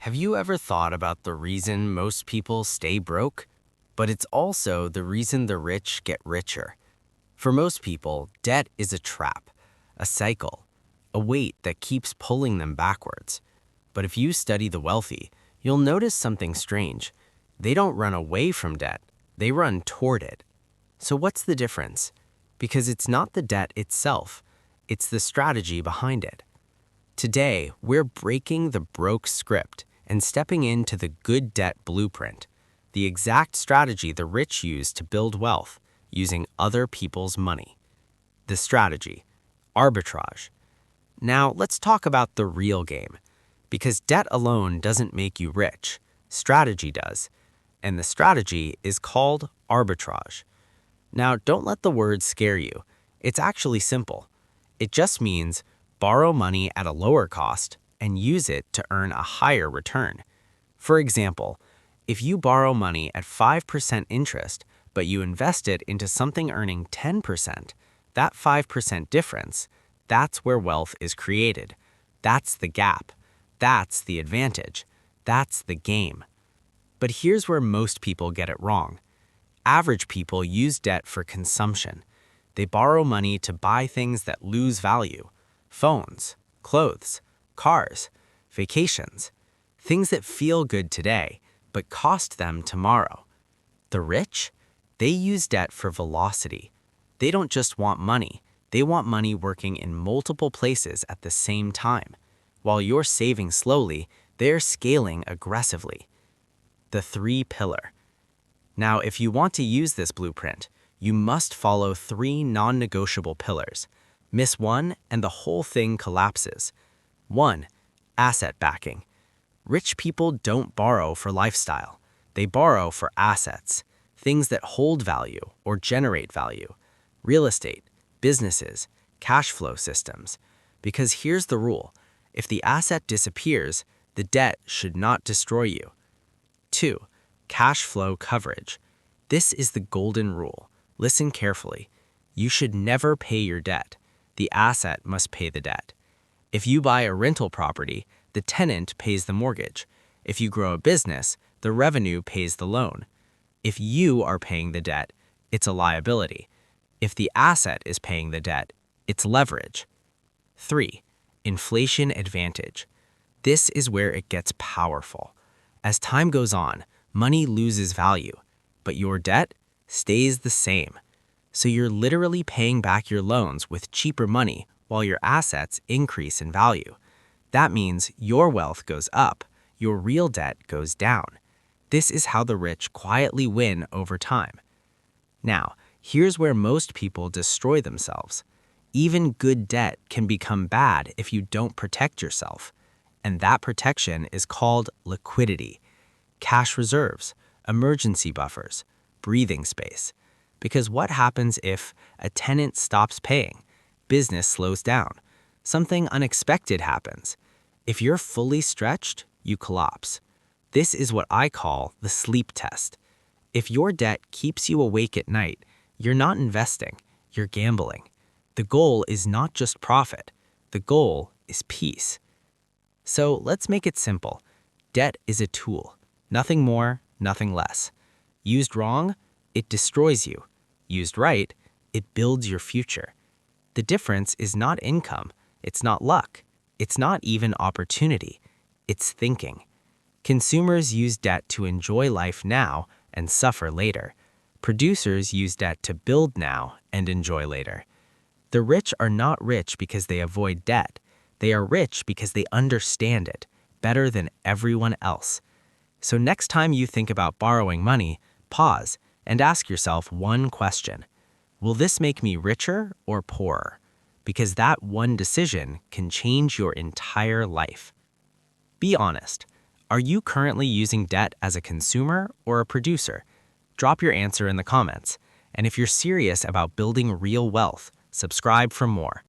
Have you ever thought about the reason most people stay broke? But it's also the reason the rich get richer. For most people, debt is a trap, a cycle, a weight that keeps pulling them backwards. But if you study the wealthy, you'll notice something strange. They don't run away from debt, they run toward it. So what's the difference? Because it's not the debt itself, it's the strategy behind it. Today, we're breaking the broke script and stepping into the good debt blueprint, the exact strategy the rich use to build wealth using other people's money. The strategy, arbitrage. Now, let's talk about the real game, because debt alone doesn't make you rich, strategy does, and the strategy is called arbitrage. Now, don't let the word scare you. It's actually simple. It just means borrow money at a lower cost and use it to earn a higher return. For example, if you borrow money at 5% interest, but you invest it into something earning 10%, that 5% difference, that's where wealth is created. That's the gap. That's the advantage. That's the game. But here's where most people get it wrong. Average people use debt for consumption. They borrow money to buy things that lose value: phones, clothes, cars, vacations, things that feel good today but cost them tomorrow. The rich? They use debt for velocity. They don't just want money, they want money working in multiple places at the same time. While you're saving slowly, they're scaling aggressively. The three pillar. Now, if you want to use this blueprint, you must follow three non-negotiable pillars. Miss one and the whole thing collapses. 1. Asset backing. Rich people don't borrow for lifestyle. They borrow for assets, things that hold value or generate value. Real estate, businesses, cash flow systems. Because here's the rule: if the asset disappears, the debt should not destroy you. 2. Cash flow coverage. This is the golden rule. Listen carefully. You should never pay your debt. The asset must pay the debt. If you buy a rental property, the tenant pays the mortgage. If you grow a business, the revenue pays the loan. If you are paying the debt, it's a liability. If the asset is paying the debt, it's leverage. 3. Inflation advantage. This is where it gets powerful. As time goes on, money loses value, but your debt stays the same. So you're literally paying back your loans with cheaper money while your assets increase in value. That means your wealth goes up, your real debt goes down. This is how the rich quietly win over time. Now, here's where most people destroy themselves. Even good debt can become bad if you don't protect yourself. And that protection is called liquidity. Cash reserves, emergency buffers, breathing space. Because what happens if a tenant stops paying? Business slows down. Something unexpected happens. If you're fully stretched, you collapse. This is what I call the sleep test. If your debt keeps you awake at night, you're not investing, you're gambling. The goal is not just profit. The goal is peace. So let's make it simple. Debt is a tool. Nothing more, nothing less. Used wrong, it destroys you. Used right, it builds your future. The difference is not income, it's not luck, it's not even opportunity, it's thinking. Consumers use debt to enjoy life now and suffer later. Producers use debt to build now and enjoy later. The rich are not rich because they avoid debt. They are rich because they understand it better than everyone else. So next time you think about borrowing money, pause and ask yourself one question. Will this make me richer or poorer? Because that one decision can change your entire life. Be honest. Are you currently using debt as a consumer or a producer? Drop your answer in the comments. And if you're serious about building real wealth, subscribe for more.